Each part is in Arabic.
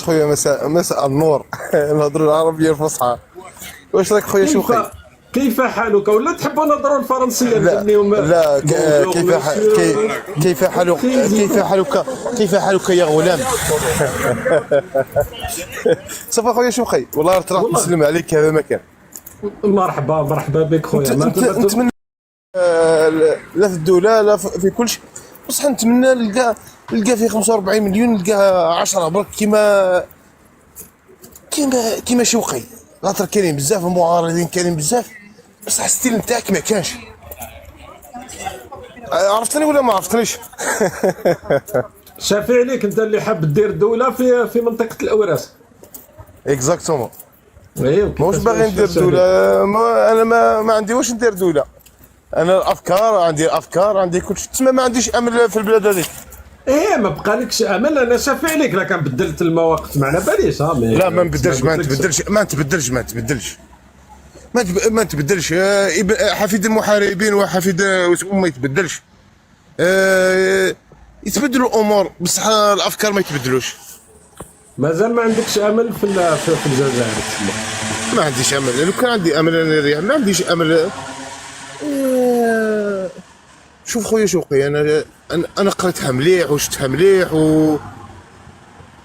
خويا مساء النور. نهضروا العربيه الفصحى. واش راك خويا كيف شوقي؟ كيف حالك؟ ولا تحب نهضروا الفرنسيه لا نجنيهم؟ لا بونجور مسيو. كيف حالك؟ كيف حالك؟ كيف حالك يا غلام؟ صافا خويا شوقي، والله طلعت والله نسلم عليك هذا مكان. مرحبا مرحبا بك خويا. نتمنى لا في الدوله لا في كل شيء، بصح نتمنى نلقى فيه 45 مليون، نلقى 10 برك كيما شوقي. خاطر كاينين بزاف المعارضين، كاينين بزاف، بصح الستيل نتاعك ما كانش. عرفتني ولا ما عرفتنيش؟ شافي عليك انت اللي حاب دير دوله في منطقه الاوراس. اكزاكتومون. ايوا ماهوش كيفاش باغي ندير دوله. انا ما عندي واش ندير دوله. انا الافكار عندي، الافكار عندي كلشي، تسمى ما عنديش امل في البلاد هذيك. ايه ما بقالكش امل. انا شافي عليك لا كان بدلت المواقف ما على باليش. لا ما نبدلش، ما تبدلش. حفيد المحاربين وحفيد ما يتبدلش. يتبدلوا الامور بصح الافكار ما يتبدلوش. مازال ما عندكش امل في الجزائر تسمى؟ ما عنديش امل. لو كان عندي امل انا نريح، ما عنديش امل. شوف خويا شوقي، انا قريتها مليح وشفتها مليح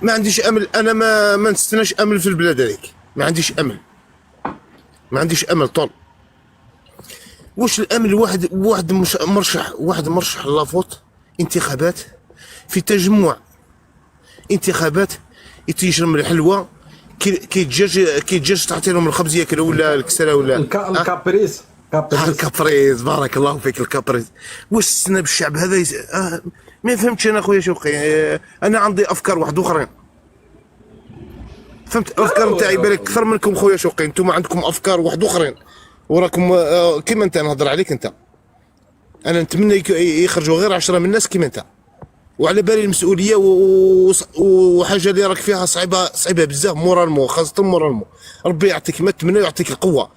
ما عنديش امل. انا ما نستناش امل في البلاد هذيك. ما عنديش امل، ما عنديش امل طول. واش الامل؟ واحد مرشح لافوت انتخابات، في تجمع انتخابات يتيشرم الحلوى، كي الدجاج تعطي لهم الخبز ياكلوا ولا الكسره ولا الكابريس. الكابريز. بارك الله فيك الكابريز. واش تستنى بالشعب هذا ما فهمتش انا خويا شوقي. انا عندي افكار واحد اخرين، فهمت؟ الافكار نتاعي بالك اكثر منكم خويا شوقي. انتم عندكم افكار واحد اخرين وراكم كيما انت. نهضر عليك انت، انا نتمنى يخرجوا غير 10 من الناس كيما انت، وعلى بالي المسؤوليه وحاجه اللي راك فيها صعيبه بزاف مورالمون، خاصه مورالمون. ربي يعطيك ما تمنى ويعطيك القوه.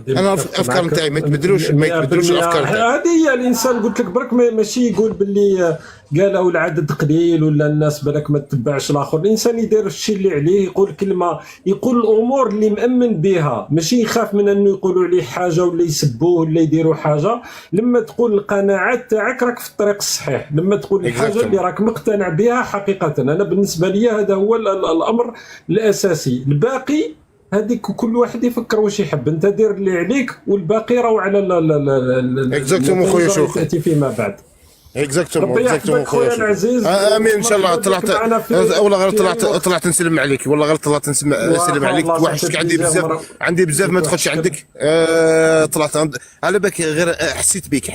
انا الافكار نتاعي ما يتبدلوش الافكار نتاعي. هذه هي الانسان. قلت لك برك ماشي يقول باللي قالوا العدد قليل ولا الناس بالك ما تتبعش الاخر. الانسان يدير الشيء اللي عليه، يقول كلمه، يقول الامور اللي مامن بها، ماشي يخاف من انه يقولوا عليه حاجه ولا يسبوه ولا يديروا حاجه. لما تقول القناعات تاعك راك في الطريق الصحيح، لما تقول الحاجه اللي راك مقتنع بها حقيقه. انا بالنسبه لي هذا هو الامر الاساسي. الباقي هذيك كل واحد يفكر واش يحب. انت دير اللي عليك والباقي راهو على اكزاكتومون خويا شوقي. تاتي فيما بعد. اكزاكتومون خويا العزيز. امين ان شاء الله. والله غير طلعت نسلم عليك. والله غير طلعت نسلم عليك. وحشتك. عندي بزاف ما دخلتش عندك. طلعت على بالك غير حسيت بك.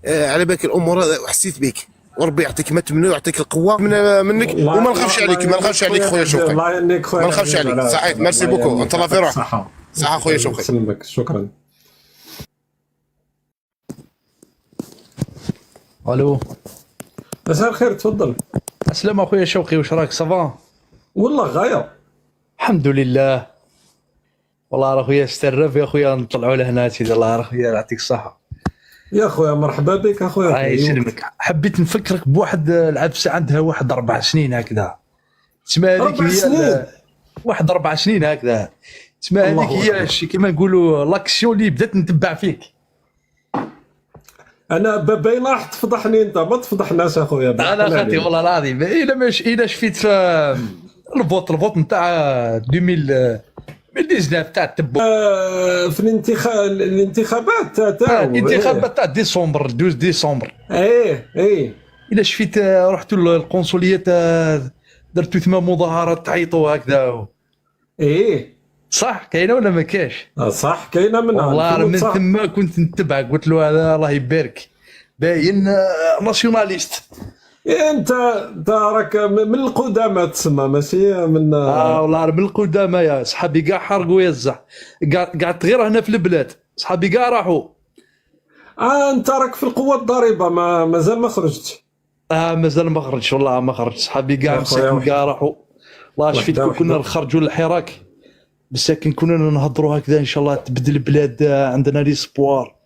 على بالك الامور حسيت بك. وربي يعطيك ما تمنى ويعطيك القوه منك. وما نخافش عليك، ما نخافش عليك خويا شوقي. ما نخافش عليك. صحيح. ميرسي بوكو. انت الله في روحك. صحه خويا شوقي. يسلمك. شكرا. الو، مساء الخير. تفضل. السلام اخويا شوقي، واش راك؟ صافا والله غايه. الحمد لله. والله راه خويا استرف يا خويا نطلعوا لهنا سيدي. الله راه خويا يعطيك الصحه. يا خويا مرحبا بك اخويا. الله يسلمك. حبيت نفكرك بواحد العبسه عندها واحد 4 سنين هكذا. تسمى هذيك 4 سنين؟ واحد 4 سنين هكذا. تسمى هذيك هي كيما نقولوا لاكسيون اللي بدات نتبع فيك. انا باينه راح تفضحني انت، ما تفضحناش اخويا. انا خاطي والله العظيم الا شفيت في الفوت نتاع 2019 تاع التبو. في الانتخابات تاع الانتخابات تاع ديسمبر 12 ديسمبر. ايه الا شفيت رحتوا للقنصليات درتوا ثما مظاهرات تعيطوا هكذا. ايه صح كاينه ولا ما كاش؟ صح كاينه منها. والله من ثم كنت نتبعك. قلت له هذا الله يبارك باين ناسيوناليست. انت راك من القدامى تسمى، ماشي من والله من القدامى. يا صحابي كاع حرقوا يا الزح. قعدت غير هنا في البلاد، صحابي كاع راحوا. انت راك في القوه الضاربه. مازال ما خرجتش. مازال ما خرجتش. والله ما خرجت. صحابي كاع مساكن كاع راحوا. الله شفيت كنا نخرجوا للحراك مساكن. كنا نهضروا هكذا ان شاء الله تبدل البلاد. عندنا ليسبوار.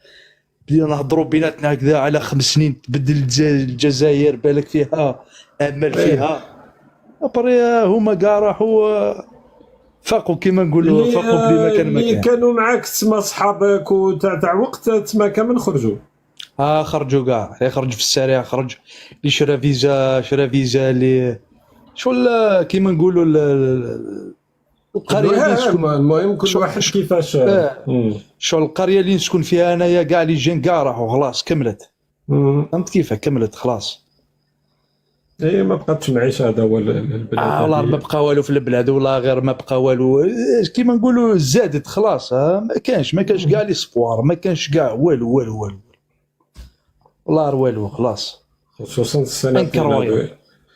بدينا نهضروا بيناتنا هكذا على 5 سنين تبدل الجزائر. بالك فيها امل فيها. ابري هما كاع راحوا فاقوا كيما نقولوا، فاقوا بلي ما كان اللي كانوا معاك تسمى صحابك وتاع وقت تسمى كامل خرجوا. خرجوا كاع، اللي خرج في السريع خرج، اللي شرا فيزا اللي شغل كيما نقولوا القريه اللي نسكن. المهم كل واحد كيفاش شغل القريه اللي نسكن فيها انايا كاع لي جين كاع راحوا خلاص كملت. فهمت كيف كملت خلاص. اي ما بقاتش معيشه، هذا هو البلاد. والله ما بقى والو في البلاد، والله غير ما بقى والو، كيما نقولوا زادت خلاص. ما كانش كاع لي سبوار، ما كانش كاع والو والو والو، والله والو خلاص. خصوصا السنه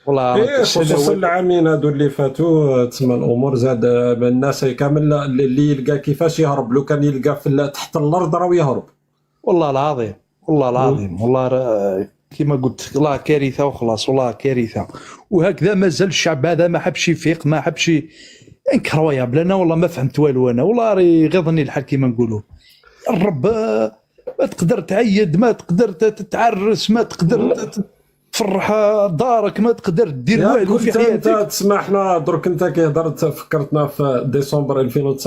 والله خصوصا العامين هادو اللي فاتوا تسمى الامور زاد الناس كامل اللي يلقى كيفاش يهرب، لو كان يلقى في تحت الارض راه يهرب. والله العظيم والله العظيم والله كيما قلت والله كارثه وخلاص، والله كارثه. وهكذا مازال الشعب هذا ما حبش يفيق، ما حبش انكرويابل. انا والله ما فهمت والو، انا والله راه غضني الحال كيما نقولوا. الرب ما تقدر تعيد، ما تقدر تتعرس، ما تقدر تفرح دارك، ما تقدر دير والو في حياتك. انت تسمع حنا درك انت كي هضرت فكرتنا في ديسمبر 2019،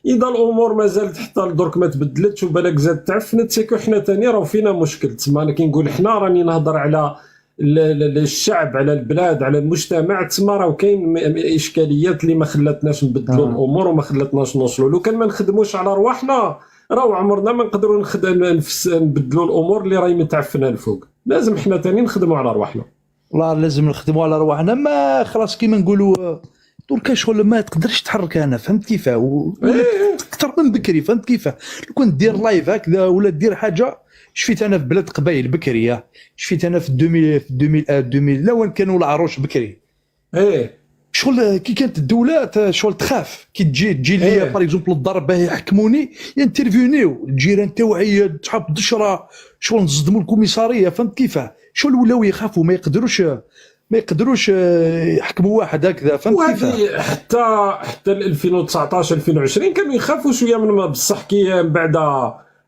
اذا الامور مازالت حتى درك ما تبدلتش وبالك زاد تعفنت، سيكو حنا ثاني راه فينا مشكل. تسمى انا كي نقول حنا راني نهضر على الشعب، على البلاد، على المجتمع. تسمى راه كاين اشكاليات اللي ما خلاتناش نبدلوا الامور وما خلاتناش نوصلوا. لو كان ما نخدموش على رواحنا راه عمرنا ما نقدروا نبدلوا الامور اللي راهي متعفنه الفوق. لازم حنا ثاني نخدموا على رواحنا. والله لازم نخدموا على رواحنا. ما خلاص كيما نقولوا دركا شغل ما تقدرش تحرك. انا فهمت كيفاه اكثر من بكري. فهمت كيفاه لو كنت دير لايف هكذا ولا دير حاجه. شفيت انا في بلاد قبايل بكريه، شفيت انا في 2000 لا وين كانوا العروش بكري. شغل كي كانت الدولات شغل تخاف كي تجي ليا باغ اكزومبل الدار باه يحكموني ينترفيونيو الجيران تاعي تحب دشره شغل نصدموا الكوميساريه. فهمت كيفاه شغل ولاو يخافوا ما يقدروش يحكموا واحد هكذا. فهمت كيفاه حتى 2019 2020 كانوا يخافوا شويه من بصح كي بعد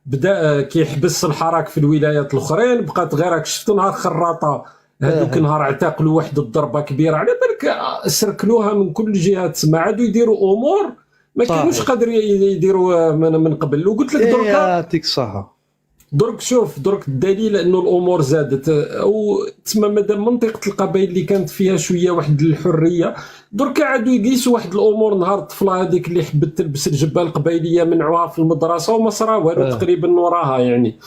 بدا كيحبس الحراك في الولايات الاخرين بقات غير شفت نهار خراطه هذوك نهار اعتقلوا واحد الضربه كبيره على بالك سركلوها من كل جهه. تسمى عادوا يديروا امور ما كانوش قادرين يديروا من قبل. وقلت لك درك يعطيك الصحه. درك شوف درك الدليل انه الامور زادت. او تسمى مادام منطقه القبائل اللي كانت فيها شويه واحد الحريه درك عادوا يقيسوا واحد الامور. نهار الطفله هذيك اللي حبت تلبس الجبه القبائليه منعوها في المدرسه وما صرا والو تقريبا وراها يعني.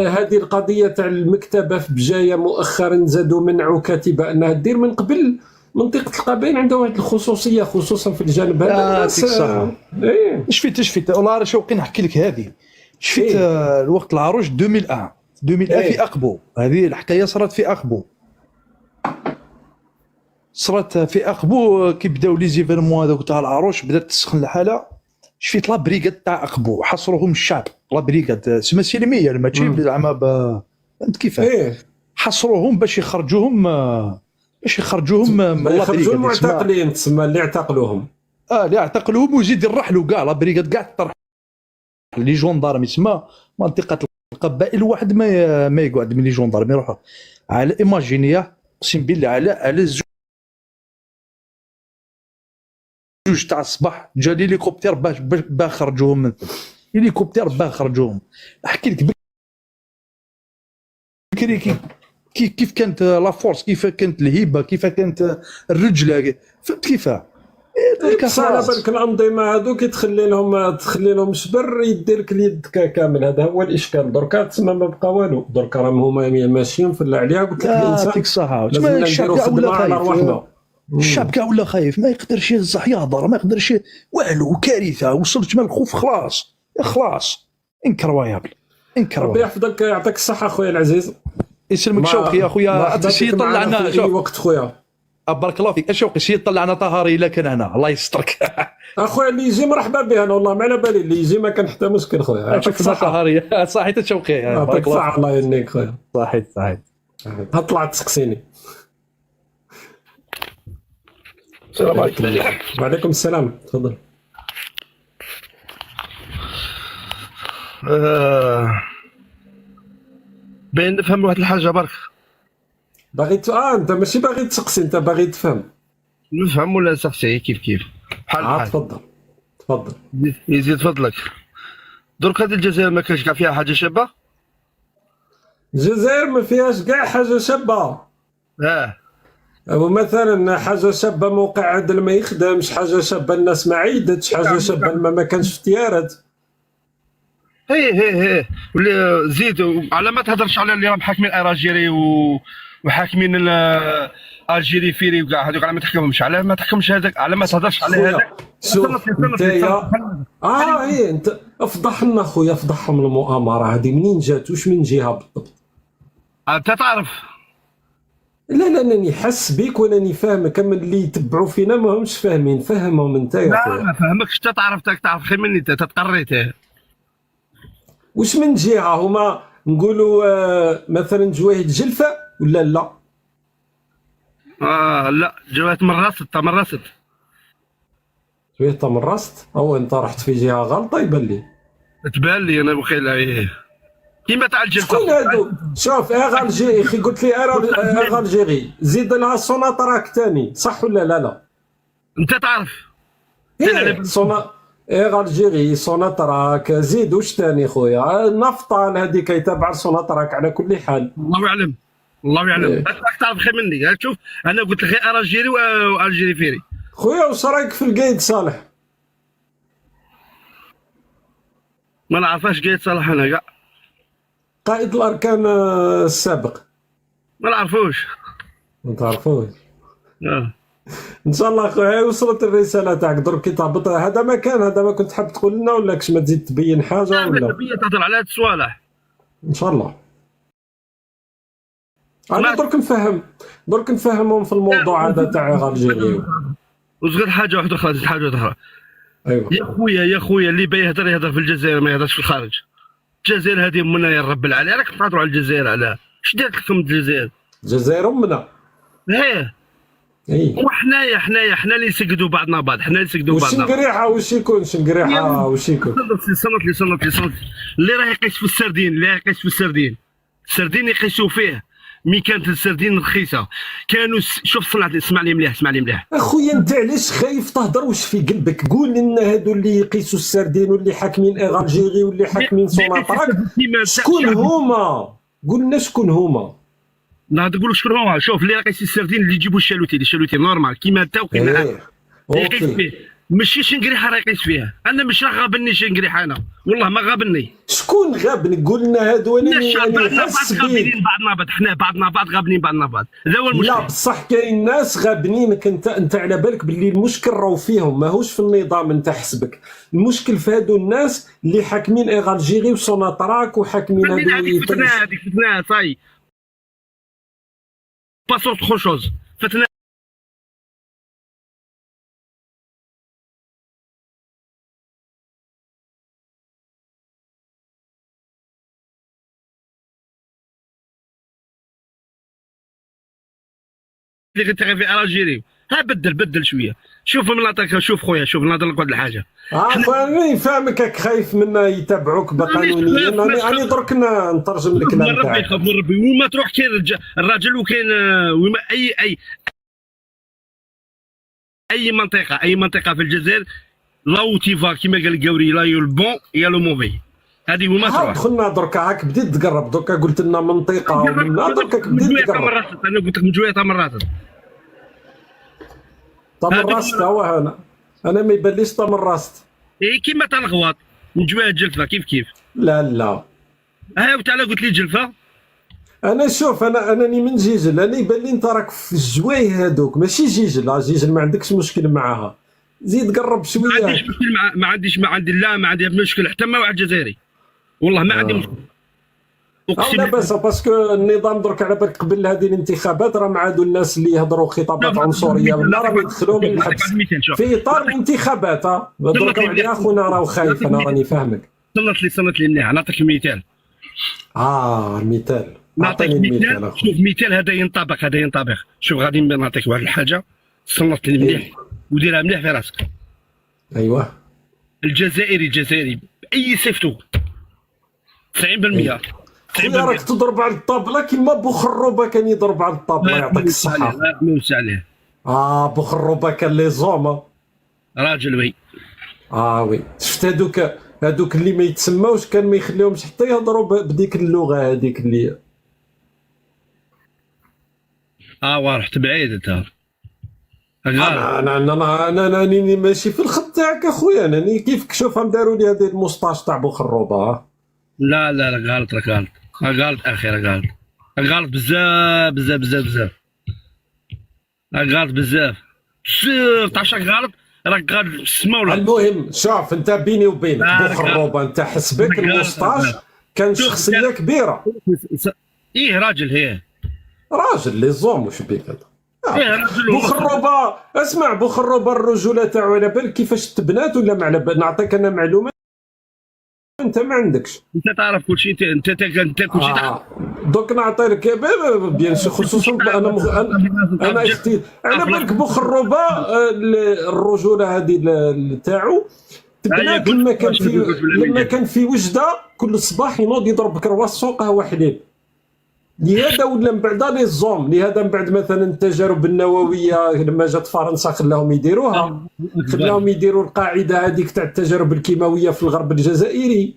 هذه القضيه تاع المكتبه في بجايه مؤخرا زادوا منعوا كاتبه انها دير من قبل. منطقه القبائل عندها واحد الخصوصيه خصوصا في الجانب هذا. شفت والله راه شوقي نحكي لك هذه. شفت الوقت العروش 2001 في أقبو. هذه الحكايه صارت في أقبو. كي بداو لي زيفيرمون هذوك تاع العروش بدات تسخن الحاله. شفت لا بريغاد تاع أقبو حصروهم الشعب. لا بريغاد سما سلميه ماشي زعما فهمت كيفاه حصروهم باش يخرجوهم من لا بريغاد. المعتقلين تسمى اللي اعتقلوهم اللي اعتقلوهم وزيد يرحلوا كاع لا بريغاد كاع ترحل لي جوندارم. يسمى منطقه القبائل واحد ما يقعد من لي جوندارم يروحوا على ايماجينيا. اقسم بالله على جوج تاع الصباح جا ليليكوبتر باش خرجوهم من هليكوبتر باش خرجوهم. نحكي لك بكري كيف كانت لا فورس، كيف كانت الهيبه، كيف كانت الرجله. فهمت كيفاه على بالك الانظمه هذوك تخلي لهم شبر يدير لك اليد كامل. هذا هو الاشكال. دركا تسمى ما بقى والو. دركا راهم هما ماشيين في عليها. قلت لك الانسان يعطيك الصحه. الشعب ولا خايف. الشعب كاع ولا خايف ما يقدرش يصح يهضر ما يقدرش والو. كارثه وصلت من الخوف. خلاص انكرويابل. ربي يحفظك يعطيك الصحه اخويا العزيز. يسلمك شوقي اخويا. شي طلعنا في وقت خويا. بارك الله فيك. اشوقي شي طلعنا طهاري الا كان هنا الله يسترك. اخويا اللي يجي مرحبا به. انا والله ما على بالي اللي يجي ما كان حتى مشكل خويا. شوف طهاري صحيت شوقي. يعطيك الصحه الله يهنيك خويا. صحيت طلع تسقسيني. السلام عليكم. وعليكم السلام. تفضل. باين نفهم واحد الحاجه برك. باغي انت ماشي باغي تسقسي، انت باغي تفهم. نفهم ولا نسقسي كيف كيف بحال بحال. تفضل تفضل. يزيد فضلك. درك هذه الجزائر ما كانش كاع فيها حاجه شابه. الجزائر ما فيهاش كاع حاجه شابه. ومثلا حاجه شابه موقع عدل ما يخدمش، حاجه شابه الناس ما عيدتش، حاجه شابه الماء ما كانش في تيارات. هي واللي زيد على ما تهضرش على اللي راهم حاكمين اراجيري وحاكمين الجيري فيري وكاع هذوك، على ما تحكمهمش، على ما تحكمش هذاك، على ما تهضرش على هذاك. شوف انتيا ايه انت افضحنا خويا، افضحهم المؤامره هذه منين جات واش من جهه بالضبط؟ انت تعرف. لا انني حس بيك وانني فاهمك، اما اللي يتبعوا فينا ما همش فاهمين، فهمهم انت يا لا خويا. ما فهمكش، انت تعرف خير مني، انت تقريت. واش من جهه هما نقولوا مثلا جواهد جلفه ولا لا؟ لا جوات تمرست. جواهد تمرست، او انت رحت في جهه غلطه يبان لي. تبان لي انا بخيل كيما تاع الجلفه. شكون هادو؟ شوف اغالجيري اخي، قلت لي اغالجيري زيد لها سوناتراك ثاني، صح ولا لا؟ انت تعرف اغالجيري سوناتراك، زيد واش ثاني خويا؟ نفطان هذيك يتابع سوناتراك على كل حال. الله يعلم الله يعلم. انت تعرف خير مني. شوف انا قلت لك غير اراجيري والجيري فيري. خويا واش رايك في القايد صالح؟ ما نعرفاش قايد صالح انا كاع. قائد الاركان السابق. ما نعرفوش. ما تعرفوش. ان شاء الله خويا وصلت الرساله تاعك، درك كي تهبط هذا ما كان، هذا ما كنت حاب تقول لنا ولا كش ما تزيد تبين حاجه ولا؟ تبين تهضر على هاد الصوالح ان شاء الله. انا درك نفهمهم في الموضوع هذا تاع الجيري. وصغير حاجه واحده اخرى، حاجه اخرى. ايوه يا خويا اللي يهضر في الجزائر ما يهضرش في الخارج. الجزائر هذه امنا يا رب العالمين، راك تهضروا على الجزائر على اش دارت لكم الجزائر؟ الجزائر امنا. وحنايا اللي نسقدوا بعضنا بعض، حنا اللي نسقدوا بعضنا. شنقريحه واش يكون شنقريحه واش يكون؟ صنت لي اللي راه يقيس في السردين، اللي يقيس في السردين يقيسوا فيه. مي كانت السردين رخيصه كانوا شوف اسمع لي مليح اخويا انت علاش خايف تهضر؟ واش في قلبك؟ قول لنا هادو اللي يقيسوا السردين واللي حاكمين اغالجيري واللي حاكمين سوناطراك شكون هما؟ قول لنا شكون هما؟ لا تقول شكون هما. شوف اللي يقيس السردين اللي يجيبوا الشالوتي نورمال كيما انت وكيما يقيس فيه، ماشي شنقريحه راه يقيس فيها. انا مش راه غابني شنقريحه، انا والله ما غابني. شكون غابني؟ قول لنا هادو. انا نحس بيك بعضنا بعض، حنا بعضنا بعض غابنين بعضنا بعض، هذا هو المشكل. لا بصح كاين ناس غابنينك، انت على بالك باللي المشكل راهو فيهم ماهوش في النظام. انت حسبك المشكل في هادو الناس اللي حاكمين اغالجيري وسوناطراك وحاكمين هذيك فتنه صاي با سورت خو شوز فتنه. اللي كنت في الجيري بدل شويه. شوف مناطق، شوف خويا، شوف نهضر لك واحد الحاجه. فاهمني فاهمك، راك خايف منا يتابعوك بقانونيا. انا درك نترجم لك الكلام تاعك. خاف من ربي وما تروح كاين الراجل وكاين وما اي منطقه في الجزائر لا تيفا كيما قال القوري، لا يو البون يا لو موفي. هذه وما تروح. دخلنا درك هاك بديت تقرب، درك قلت لنا منطقه ومنا درك بديت تقرب. انا قلت لك من جويه تمرات هو انا ما يبانليش تمرست. كيما تاع الغواط من جويه جلفه كيف لا وتعالى قلت لي جلفه. انا شوف انني من جيجل، انا يبان لي انت راك في الجوايه هذوك ماشي جيجل. جيجل ما عندكش مشكل معاها، زيد قرب شويه. ما عندي مشكل حتى مع واحد جزائري، والله ما عندي مشكل. لا بس باسكو النظام درك على بالك قبل هذه الانتخابات راه معادوا الناس اللي يهضروا خطابات عنصريه ولا راهم يدخلوهم للحبس في اطار الانتخابات. درك عليا خونا راه خايف، انا راني فاهمك. صنت لي مليح. نعطيك مثال. مثال. نعطيك مثال. شوف مثال هذا ينطبق. شوف غادي نعطيك واحد الحاجه صنت لي مليح وديرها مليح في راسك. ايوه الجزائري باي صفتو 90%. راك تضرب على الطابله كيما بوخروبه كان يضرب على الطابله. يعطيك الصحه. موسى عليه. بوخروبه كان لي زوم. راجل وي. وي شفت هذوك اللي ما يتسماوش كان ما يخليهمش حتى يهضروا بديك اللغه هذيك اللي رحت بعيد انت. انا راني ماشي في الخط تاعك اخويا. انا كيفك شوفهم داروا لي هذه الموسطاش تاع بوخروبه. لا غلط اخي غلط بزاف بزاف بزاف بزاف غلط بزاف تعرف غلط راك غلط في السما ولا. المهم شوف انت بيني وبينك بوخروبه انت حسبك الموسطاش كان شخصيه كبيره. راجل هي راجل لي زوم وش بيك هذا. بوخروبه اسمع بوخروبه الرجوله تاعو على بالك كيفاش تبنات ولا ما على بالك. نعطيك انا معلومه انت ما عندكش. انت تعرف كل شيء انت كل شيء تعرف. دوك نعطيك بيان سور خصوصا انا اختي على بالك بوخروبه الرجوله هذه تاعو تبنات لما كان في وجده كل صباح ينوض يضرب كرواس سوق قهوه حليب. لهذا ولا من بعد لي زوم. لهذا من بعد مثلا التجارب النوويه لما جات فرنسا خلاهم يديروها. خلاهم يديروا القاعده هذيك تاع التجارب الكيماويه في الغرب الجزائري.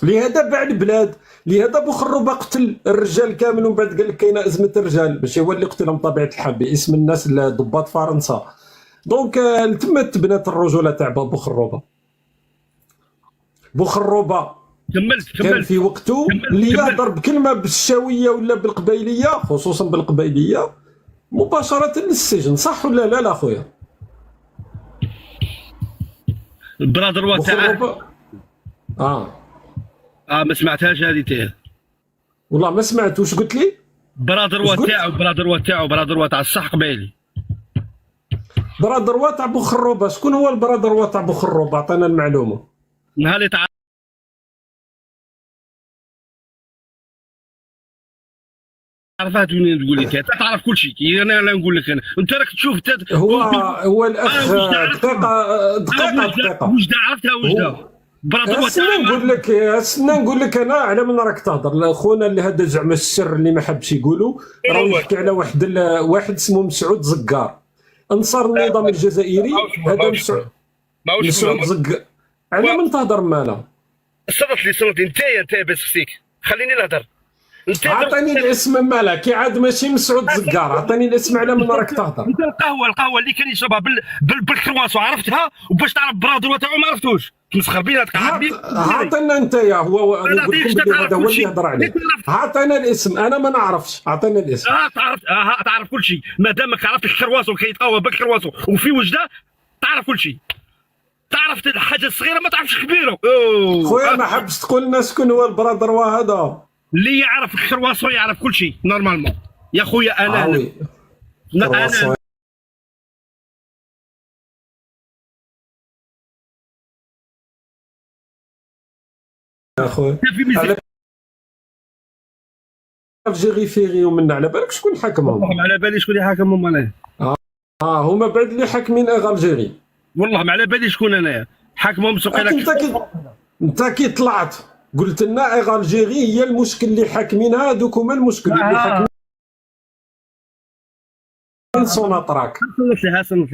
لهذا باع البلاد. لهذا بوخروبه قتل الرجال كامل ومن بعد قال لك كاينه ازمه الرجال ماشي هو اللي قتلهم طبيعه الحال باسم الناس ضباط فرنسا. دونك تما تبنات الرجوله تاع بوخروبه. كان في وقته اللي يهضر بكلمه بالشاويه ولا بالقبيليه خصوصا بالقبيليه مباشره للسجن. صح ولا لا خويا؟ البرادر تاعه ما سمعتهاش هذه تاعه والله ما سمعت. واش قلت لي؟ برادر تاع الصح قبيلي. برادر تاع بوخروبه. شكون هو البرادر تاع بوخروبه؟ عطينا المعلومه. نهار تعرفها منين تقول لي انت تعرف كل شيء. انا لا نقول لك انت راك تشوف هو الاخ دقيقه وجده عرفتها وجده برادر استنى نقول لك انا على من راك تهضر. خونا اللي هذا زعما السر اللي ما حبش يقولوا راه يحكي على واحد اسمه مسعود زقار انصار النظام الجزائري. هذا مسعود زقار على من تهضر معنا. صرت لي انت بس فيك خليني نهضر. عطيني الاسم مالك كي عاد ماشي مسعود زقار. عطيني الاسم على من راك تهضر. انت القهوه اللي كان يشربها بالكرواسون عرفتها وباش تعرف برادر تاعو ما عرفتوش. تمسخر بينا عطينا انت يا هو هذا هو اللي يهضر عليه. عطينا الاسم انا ما نعرفش. عطينا الاسم. تعرف كل شيء ما دامك عرفت الكرواسون كيتقهوى بالكرواسون وفي وجده تعرف كل شيء. تعرف الحاجه الصغيره ما تعرفش كبيره. خويا ما حبش تقول لنا شكون هو البرادر هذا اللي يعرف الكرواسون يعرف كل شيء نورمالمون يا خويا. انا يا خويا الجيري فيغي ومن على بالك شكون حاكمهم؟ على بالي شكون اللي حاكمهم انايا. هما بعد اللي حاكمين الجيري. والله ما على بالي شكون انايا حاكمهم. انت كي طلعت قلت لنا الجيري هي المشكل اللي حاكمينها. هذوك هما المشكل اللي حاكمين سوناطراك. حسنت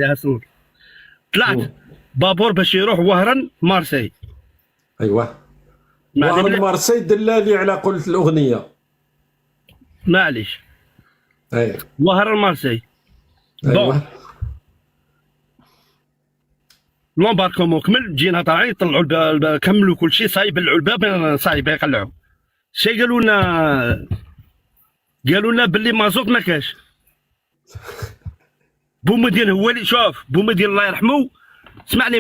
طلعت بابور باش يروح وهران مارسي. ايوه وهران مارسي دلالي على قلت الاغنيه معليش. وهران مارسي. ايوه لومباركومون كمل جينا طالعين طلعوا كملوا كل شيء صايب الباب صايب يقلعوا. شي قالوا لنا باللي مازوط ما كاش. بومدين هو اللي شوف بومدين الله يرحمه. اسمعني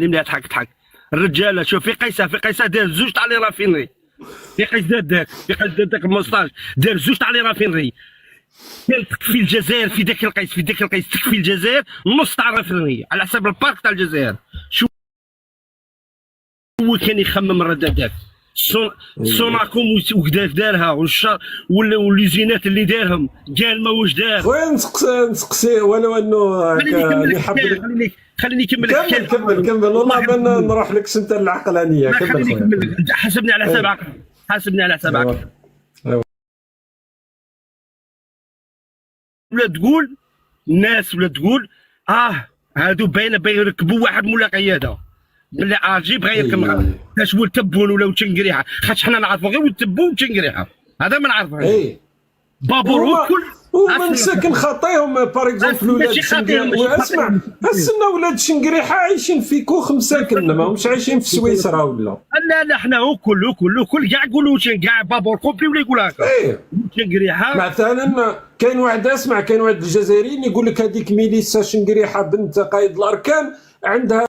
مليح تحك الرجاله. شوف في قيسه دار زوج تاع لي رافينري. في قيس داك الموسطاج دار زوج تاع لي رافينري. كان تكفي الجزائر في ذاك القيس تكفي الجزائر نص تاع رافينري على حساب البارك تاع الجزائر. شو هو كان يخمم الرداد داك سوناكوم وكذا دارها والليزينات اللي دارهم قال ما واش دار. خويا نسقسي ولو انه خليني نكمل. كمل والله ما نروح لكش انت العقلانيه. كمل حاسبني على حساب عقلك. ولا تقول الناس ولا تقول هادو باينه يركبوا واحد مولا قياده باللي عجيب غير كم كاش ولد تبون ولا تشنقريحه، خاطش حنا نعرفوا غير ولد تبون وتشنقريحه، هذا ما نعرفه. بابور هو كل هما مساكن خاطيهم باغ اكزومبل ولاد شنقريحه. اسمع السنه ولاد شنقريحه عايشين في كوخ مساكن، ماهمش عايشين في سويسرا ولا. لا حنا هو كل كاع يقولوا كاع بابور كومبلي ولا يقول هكا. شنقريحه مثلا كاين واحد، اسمع كاين واحد الجزائريين يقول لك هذيك ميليسا شنقريحه بنت قائد الاركان عندها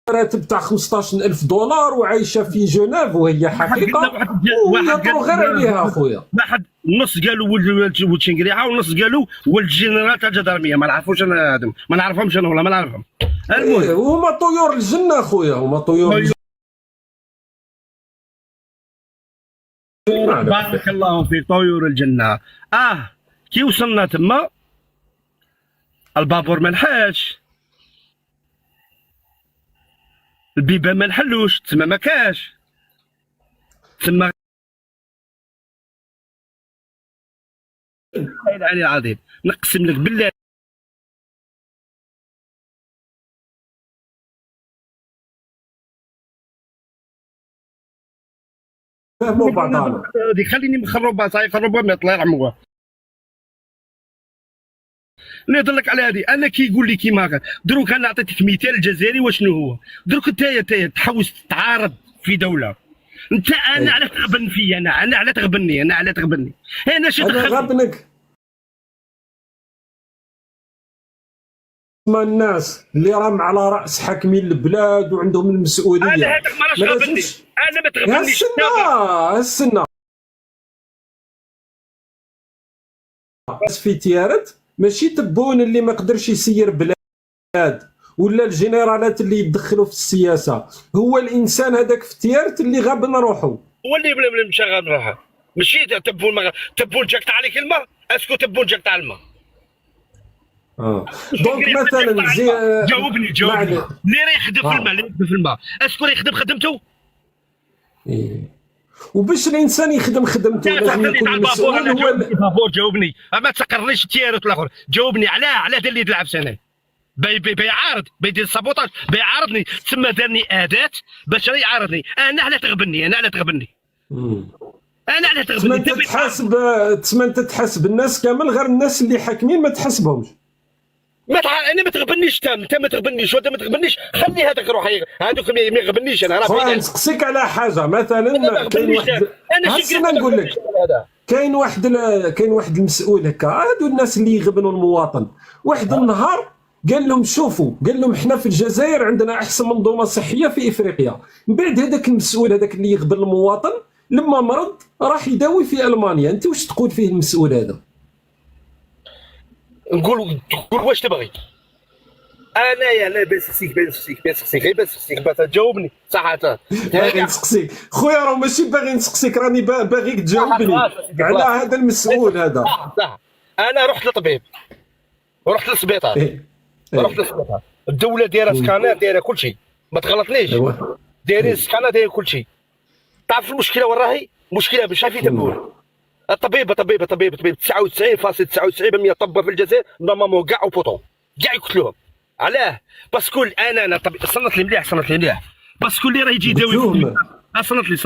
راتب تاع 15,000 دولار وعايشه في جنيف، وهي حقيقه ويهضروا غير عليها اخويا. واحد نص قالوا ولد شنقريحه ونص قالوا ولد جنرال تاع الجدرميه، ما نعرفوش انا هذم، ما نعرفهمش انا ولا ما نعرفهم. المهم هما طيور الجنه اخويا، هما طيور الجنة. بارك الله فيك طيور الجنه. كي وصلنا تما البابور ما نحاش، البيبان ما نحلوش، تما ما كاش، تما العلي العظيم نقسم لك بالله فهموا بعضنا. خليني مخربها صاي خربها ما الله يرحمه. نهضر لك على هذه، انا كي يقول لي كيما هكا دروك انا عطيتك مثال الجزائري وشنو هو، دروك انت تحوس تتعارض في دوله، انت انا على تغبن فيا، انا على تغبني، انا شو غبنك. ما الناس اللي راهم على راس حاكمين البلاد وعندهم المسؤوليه، انا هذاك ما راش تغبني، انا ما تغبنيش. السنه في تيارت ماشي تبون اللي ما قدرش يسير بلاد ولا الجنرالات اللي يدخلوا في السياسه، هو الانسان هذاك في تيارت اللي غاب نروحو، هو اللي مشى غاب نروحو، ماشي تبون جاك تاع الماء، اسكو تبون جاك تاع الماء. دونك مثلا جاوبني اللي راه يخدم في الماء، اسكو راه يخدم خدمته؟ وباش الانسان يخدم خدمته لازم يكون المسؤول هو بابور. جاوبني، ما تسقرنيش التيارات الاخر، جاوبني علاه دار لي العب سنه بيعارض بيدير السابوطاج بيعارضني، تسمى دارني اداه باش يعارضني، انا على تغبني، انا على تغبني. تسمى انت تحاسب الناس كامل، غير الناس اللي حاكمين ما تحاسبهمش. انا ما تغبنيش، انت ما تغبنيش وانت ما تغبنيش، خلي هذاك روح هذوك ما يغبنيش. انا راه نسقسيك على حاجه، مثلا كاين واحد، انا نقول لك كاين واحد المسؤول هكا، هادو الناس اللي يغبنوا المواطن، واحد النهار قال لهم شوفوا، قال لهم احنا في الجزائر عندنا احسن منظومه صحيه في افريقيا. من بعد هذاك المسؤول هذاك اللي يغبن المواطن لما مرض راح يداوي في المانيا، انت واش تقول فيه المسؤول هذا؟ نقول واش تبغي؟ انايا لا بنسقسيك غير بنسقسيك باش تجاوبني صح. باغي نسقسيك خويا، راه ماشي باغي نسقسيك، راني باغيك تجاوبني على هذا المسؤول هذا. صح. انا رحت للطبيب ورحت للسبيطار، الدوله دايره سكانات، دايره كل شيء، ما تغلطنيش، دايرين سكانات، دايرين كل شيء. تعرف المشكله وين راهي؟ مشكله مش عارفين يتبعون. الطبيب 99.99% طب في الجزائر نورمالمون كاع وبوطون كاع يقتلوهم. علاه؟ باسكو انا طبيب صنت لي مليح، باسكو اللي راه يجي يداوي صنت لي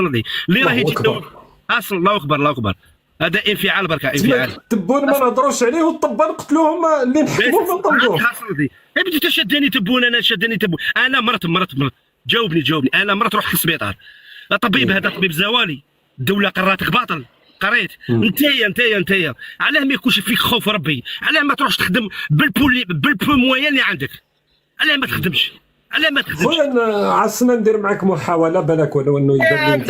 اللي راه يجي يداوي اصلا. الله اكبر هذا انفعال بركه، انفعال. تبون ما نهضروش عليه، والطبان نقتلوهم اللي نحكموهم نطلقوهم. انت شدني تبون، انا مرت جاوبني، انا مرت رحت للسبيطار، الطبيب هذا طبيب زوالي، الدوله قراتك باطل، قريت انت علاه ما يكونش فيك خوف ربي؟ علاه ما تروحش تخدم بالبو موين اللي عندك؟ علاه ما تخدمش؟ خويا عسنا ندير معك محاوله بالك، ولو انه يدير لي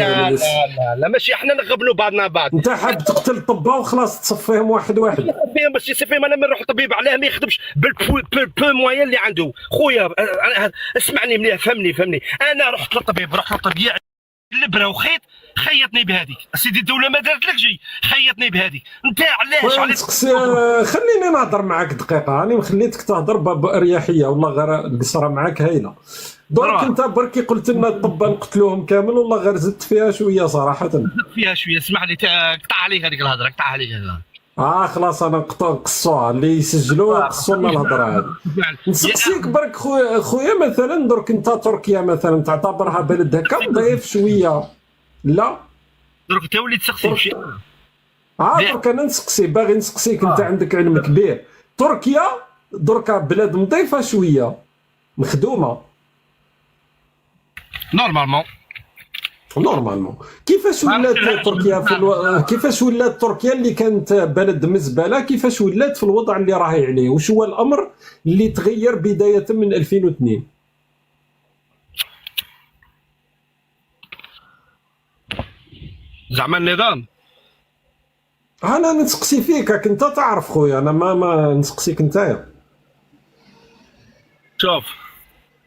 لا ماشي احنا نغبنوا بعضنا بعض. انت حاب تقتل الطبا وخلاص تصفيهم واحد باش يصفيهم. انا من نروح للطبيب علاه ما يخدمش بالبو موين اللي عنده؟ خويا اسمعني مليح، فهمني. انا رحت للطبيب الابره وخيط خيطني بهذيك سيدي الدوله ما دارت لك شيء خيطني بهذيك انت علاش نسقسي خليني نهضر معاك دقيقه راني مخليتك تهضر باريحيه والله غير القصره معاك هايله درك انت بركي قلت لنا الطبه نقتلوهم كامل والله غير زدت فيها شويه صراحه فيها شويه اسمح لي قطع عليك هذيك الهضره قطع عليك هذا خلاص انا قصوها اللي يسجلوا قصوا لنا الهضره هذه نسقسيك برك خويا مثلا درك انت تركيا مثلا تعتبرها بلد هكا نظيف شويه لا درك انت وليت تسقسي بشي درك انا نسقسي باغي نسقسيك انت عندك علم كبير تركيا دركا بلاد نظيفه شويه مخدومه نورمالمون كيفاش ولات تركيا كيفاش ولات تركيا اللي كانت بلد مزبله كيفاش ولات في الوضع اللي راهي عليه وش هو الامر اللي تغير بدايه من 2002 زعما النظام انا نسقسي فيك انت تعرف خويا انا ما نسقسيك نتايا شوف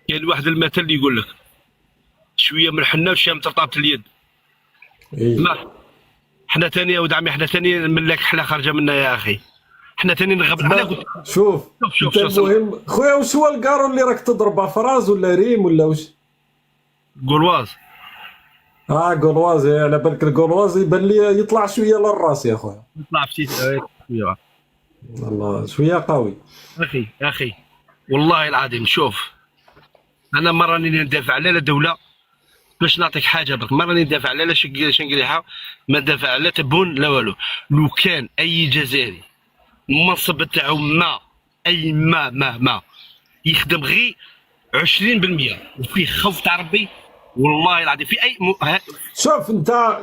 كاين واحد المثل اللي يقول لك شويه من الحنه وشويه من طرطابه اليد ما حنا ثاني يا ود عمي حنا ثاني من لك حلا خارجه منا يا اخي حنا ثاني نغبن على شوف المهم خويا واش هو الكارو اللي راك تضربها فراز ولا ريم ولا واش غولواز غولواز على بالك الغولواز يبان لي يطلع شويه للراس يا خويا يطلع في شويه والله شويه قوي اخي والله العظيم شوف انا ما راني ندافع على الدوله باش نعطيك حاجه برك ما راني ندافع على لا شنقريحه ما ندافع على تبون لا والو لو كان اي جزائري المنصب تاعو ما يخدم غير 20% وفيه خوف تاع ربي والله العظيم في اي شوف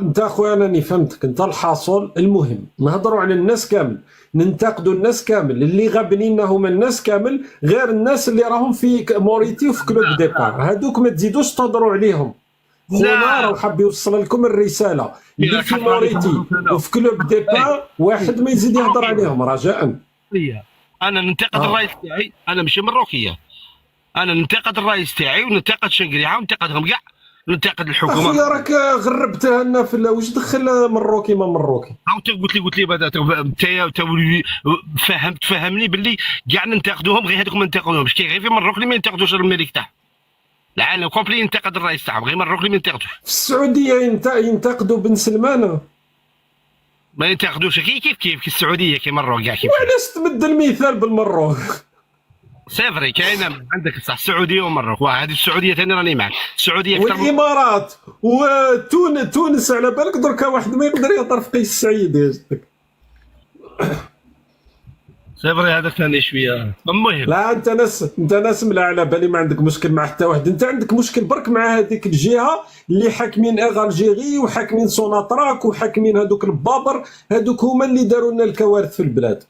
انت خويا انا فهمتك انت الحاصل المهم نهضروا على الناس كامل ننتقدوا الناس كامل اللي غابنين هما الناس كامل غير الناس اللي راهم في موريتي وفي كلوب ديبار هذوك ما تزيدوش تهضروا عليهم خونا راه حاب يوصل لكم الرساله اللي في موريتي وفي كلوب ديبار واحد ما يزيد يهضر عليهم رجاء انا ننتقد الرئيس تاعي انا ماشي مروكيه انا ننتقد الرئيس تاعي وننتقد شنقريحه وننتقدهم كاع ننتقد الحكومه اخويا راك غربتها لنا في واش دخل مروكي ما مروكي قلت لي بعدا فهمني باللي كاع ننتقدوهم غير هذوك ما ننتقدوهمش كاين غير في مروك اللي ما ينتقدوش الملك تاعهم العالم كومبلي ينتقد الرئيس تاعهم غير مروك اللي ما ينتقدوش في السعوديه ينتقدوا بن سلمان ما ينتقدوش كيف السعوديه كي مروك كاع كيف وعلاش تبدل المثال بالمروك سافري كاينه عندك صح السعوديه ومروك هذه السعوديه ثاني راني معك السعوديه والامارات وتونس على بالك دركا واحد ما يقدر يهضر في قيس سعيد يا جدك سافري هذا ثاني شويه المهم لا انت ناس ملا على بالي ما عندك مشكل مع حتى واحد انت عندك مشكل برك مع هذيك الجهه اللي حاكمين الجيري وحاكمين سوناطراك وحاكمين هذوك البابر هذوك هما اللي داروا لنا الكوارث في البلاد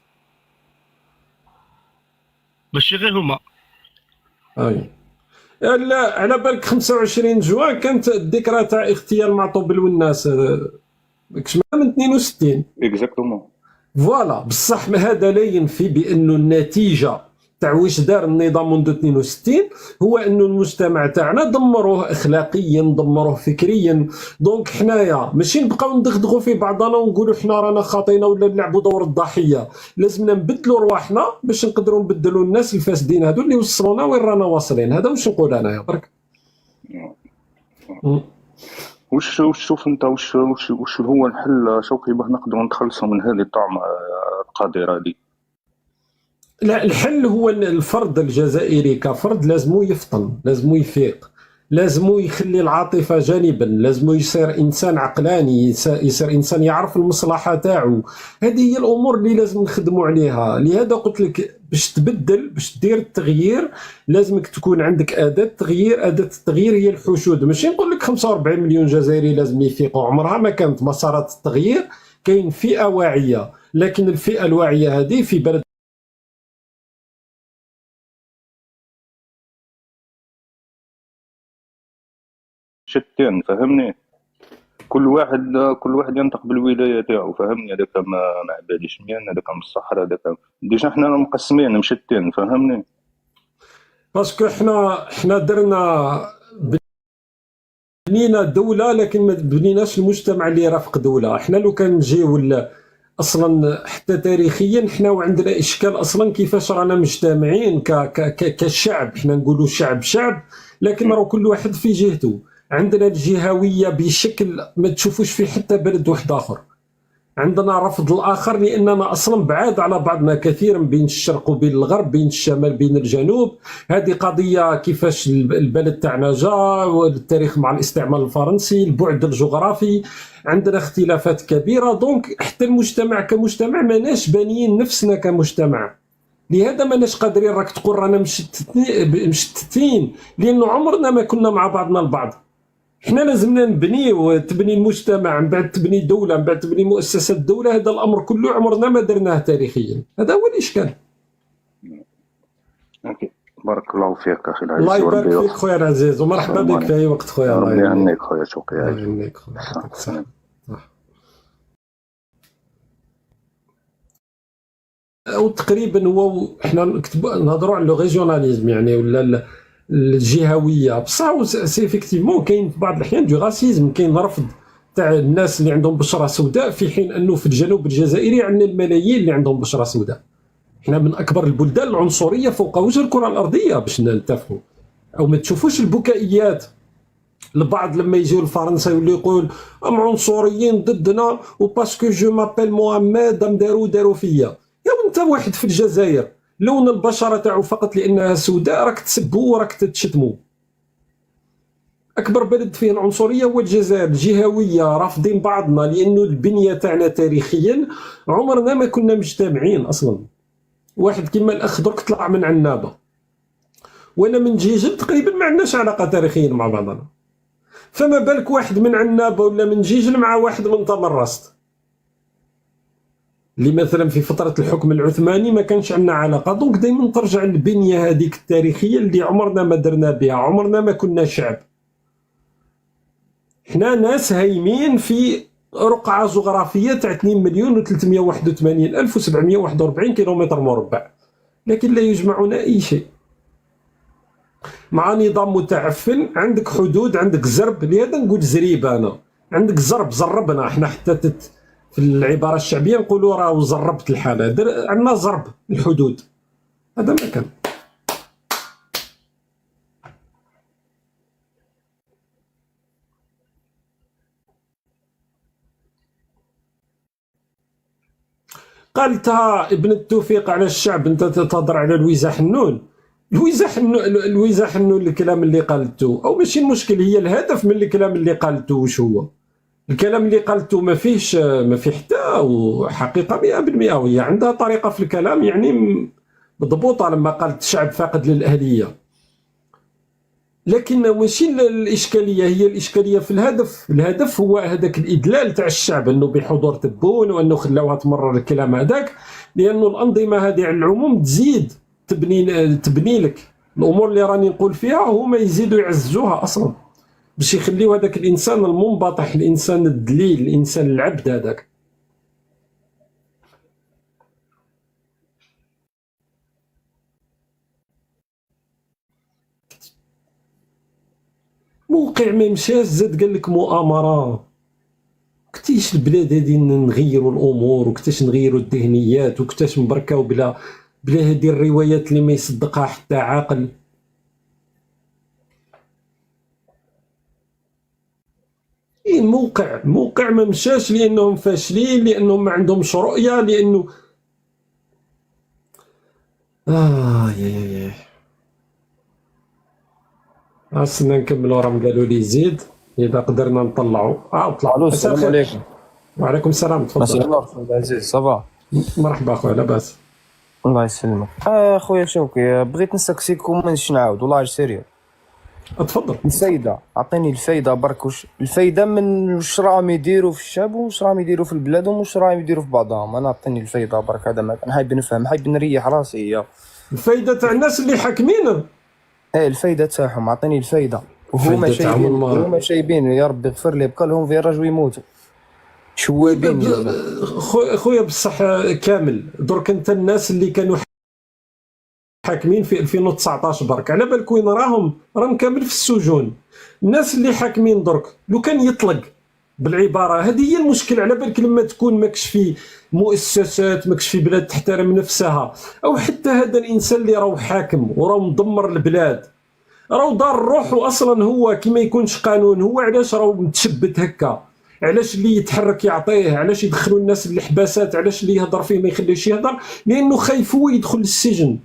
ماشي غير هما لا على بالك 25 جوان كانت الذكرى تاع اغتيال معطوب الوناس كش من 62 اكزاكتومون فوالا بصح هذا لا ينفي بانه النتيجه تاع واش دار النظام منذ 62 هو انه المجتمع تاعنا دمروه اخلاقيا دمروه فكريا دونك حنايا ماشي نبقاو ندغدغوا في بعضنا ونقولوا حنا رانا خاطينا ولا نلعبوا دور الضحيه لازمنا نبدلوا رواحنا باش نقدروا نبدلوا الناس الفاسدين هذو اللي وصلونا وين رانا واصلين هذا واش نقول انايا برك وش شوف انت وش هو الحل شو كيباه نقدروا نتخلصوا من هذه الطعمه القذره هذه لا الحل هو ان الفرد الجزائري كفرد لازمو يفطن لازمو يفيق لازمو يخلي العاطفه جانبا لازمو يصير انسان عقلاني يصير انسان يعرف المصلحه تاعو هذه هي الامور اللي لازم نخدموا عليها لهذا قلت لك باش تبدل باش دير التغيير لازمك تكون عندك اداه التغيير هي الحشود ماشي نقول لك 45 مليون جزائري لازم يفيقوا عمرها ما كانت مسارات التغيير كاين فئه واعيه لكن الفئه الواعيه هذه في بلد شتين فهمني كل واحد ينطق بالولايه تاعو فهمني هذاك ما عباليش مين هذاك من الصحراء هذاك ديجا حنا مقسمين مشتين فهمني باسكو حنا درنا بنينا دولة لكن ما بنيناش المجتمع اللي يرافق دولة. احنا لو كان نجيو اصلا حتى تاريخيا حنا وعندنا اشكال اصلا كيفاش رانا مجتمعين كشعب. حنا نقولوا شعب لكن راه كل واحد في جهته. عندنا الجهوية بشكل ما تشوفوش في حتى بلد واحد اخر. عندنا رفض الآخر لأننا أصلا بعاد على بعضنا كثيرا بين الشرق وبين الغرب، بين الشمال بين الجنوب. هذه قضية كيفاش البلد تاعنا جا، والتاريخ مع الاستعمار الفرنسي، البعد الجغرافي، عندنا اختلافات كبيرة. دونك حتى المجتمع كمجتمع ماناش بانيين نفسنا كمجتمع. لهذا ماناش قادرين راك تقول رانا مشتتين لأنه عمرنا ما كنا مع بعضنا البعض. احنا لازمنا نبنيو، تبني المجتمع، من بعد تبني دولة، من بعد تبني مؤسسات الدولة. هذا الأمر كله عمرنا ما درناه تاريخيا. هذا هو الإشكال. اوكي، بارك الله فيك اخي العزيز. الله يبارك فيك خويا العزيز، ومرحبا بك في أي وقت خويا. ربي يهنيك خويا شوقي. الله يهنيك خويا، يعطيك الصحة. وتقريبا هو حنا نهضروا على لو ريجيوناليزم يعني ولا الجهويه، بصح سي افيكتيفمون كاين في بعض الاحيان دو راسيزم، كاين رفض تاع الناس اللي عندهم بشره سوداء، في حين انه في الجنوب الجزائري عندنا الملايين اللي عندهم بشره سوداء. احنا من اكبر البلدان العنصريه فوق وجه الكره الارضيه باش نتفقوا. او ما تشوفوش البكائيات البعض لما يجيو لفرنسا يولي يقول ام عنصريين ضدنا وباسكو جو مابيل محمد داروا فيا. يا وانت واحد في الجزائر لون البشره تاعو فقط لانها سوداء راك تسبو وراك تشتمو. اكبر بلد فيه العنصريه هو الجزائر. الجهويه رافضين بعضنا لانه البنيه تاعنا تاريخيا عمرنا ما كنا مجتمعين اصلا. واحد كيما الاخ درك طلع من عنابه وانا من جيجل تقريبا ما عندناش علاقه تاريخيا مع بعضنا، فما بالك واحد من عنابه ولا من جيجل مع واحد من تمرست اللي مثلا في فترة الحكم العثماني ما كانش عندنا علاقة. دونك دائما ترجع للبنية هذيك التاريخية اللي عمرنا ما درنا بها، عمرنا ما كنا شعب. حنا ناس هايمين في رقعة جغرافية تاع 2,381,741 كيلومتر مربع، لكن لا يجمعنا أي شيء. مع نظام متعفن، عندك حدود، عندك زرب، لهذا نقول زريب أنا. عندك زربنا احنا حتى في العبارة الشعبية نقولوا راهو زربت الحالة، عندنا زرب الحدود. هذا ما كان. قالتها ابن التوفيق على الشعب، انت تهضر على لويزا حنون. لويزا حنون الكلام اللي قالته او ماشي المشكل، هي الهدف من الكلام اللي قالته وش هو؟ الكلام اللي قالته ما فيه حتى حقيقه 100%. وهي عندها طريقه في الكلام يعني مضبوطه لما قالت شعب فاقد للاهليه، لكن ماشي الاشكاليه. هي الاشكاليه في الهدف. الهدف هو هذاك الادلال تاع الشعب انه بحضور تبون وانه خلاوها تمرر الكلام هذاك، لانه الانظمه هذه على العموم تزيد تبني لك الامور اللي راني نقول فيها، هما يزيدوا يعزوها اصلا باش يخليو هذاك الانسان المنبطح، الانسان الدليل، الانسان العبد هذاك. موقع ما مشاش زاد قال لك مؤامره. كتيش البلاد هذه نغيروا الامور وكتاش نغيروا الذهنيات وكتاش نبركاو بلا هذه الروايات اللي ما يصدقها حتى عاقل. موقع ما مشاش لانهم فاشلين، لانهم ما عندهمش رؤيه، لانه يا خاصنا نكملوا. راهم قالوا لي زيد اذا قدرنا نطلعوا. طلعوا. السلام عليكم. وعليكم السلام. تفضل. السلام عليكم عزيز. صباح. مرحبا خويا، لاباس؟ الله يسلمك. خويا شوقي، بغيت نسقسيكم مانيش نعاود والله سيريو. تفضل. الفايده، عطيني الفايده برك. الفايده من واش راهم يديروا في الشعب واش راهم يديروا في البلاد واش راهم يديروا في بعضهم. انا عطيني الفايده برك، هذا ما كان حايب نفهم، حايب نريح راسي. الفايده تاع الناس اللي حاكمين. الفايده تاعهم، عطيني الفايده. وهما شايبين يا ربي اغفر لي، بقى لهم فيراج ويموتوا شوابين. خويا بصح كامل درك انت الناس اللي كانوا حاكمين في 2019 برك على بالك وين راهم كامل في السجون. الناس اللي حاكمين درك لو كان يطلق بالعباره هذه هي المشكل. على بالك لما تكون ماكش في مؤسسات، ماكش في بلاد تحترم نفسها، او حتى هذا الانسان اللي راهو حاكم وراه مدمر البلاد، راهو دار روحه اصلا هو كي ما يكونش قانون، هو علاش راهو متشبت هكا؟ علاش اللي يتحرك يعطيه؟ علاش يدخلوا الناس للحباسات؟ علاش اللي يهضر فيه ما يخليش يهضر؟ لانه خايف هو يدخل للسجن.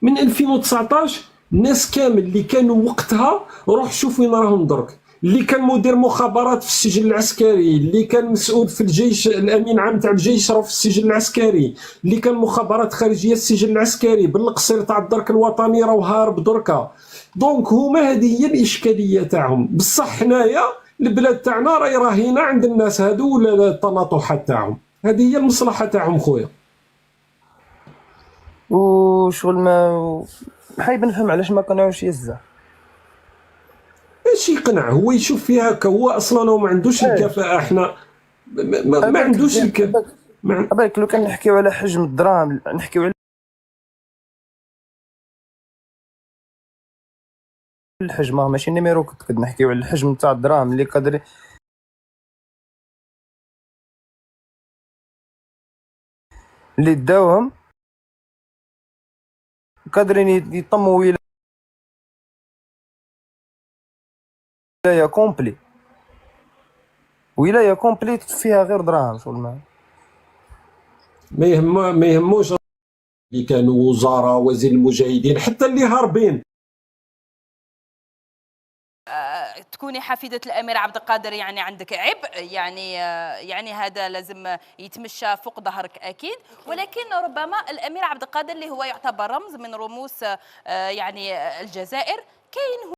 من 2019 الناس كامل اللي كانوا وقتها روح شوف وين راهم درك، اللي كان مدير مخابرات في السجن العسكري، اللي كان مسؤول في الجيش الامين عام تاع الجيش راه في السجن العسكري، اللي كان مخابرات خارجيه السجن العسكري، بالقصير تاع الدرك الوطني راه هارب دركا. دونك هما هذه هي الاشكاليه تاعهم. بصح حنايا البلاد تاعنا راهي راهينه عند الناس هادو ولا التناطحات تاعهم، هذه هي المصلحه تاعهم خويا. وشغل ما حايب نفهم علاش ما قنعوش يزا. ايش يقنع؟ هو يشوف فيها هكا، هو اصلا هو ما عندوش الكفاءه. احنا ما عندوش الكفاءه. بالك لو كان نحكيو على حجم الدراهم، نحكيو على الحجم ماشي نيميرو، كنت نحكيو على الحجم تاع الدراهم اللي قادر اللي داوهم قادرين يطموا ولايه كومبلي، ولايه كومبلي فيها غير دراهم. شغل ما يهموش اللي كانوا وزراء، وزير المجاهدين، حتى اللي هاربين. تكوني حفيدة الأمير عبد القادر يعني عندك عبء، يعني هذا لازم يتمشى فوق ظهرك أكيد، ولكن ربما الأمير عبد القادر اللي هو يعتبر رمز من رموز يعني الجزائر كاين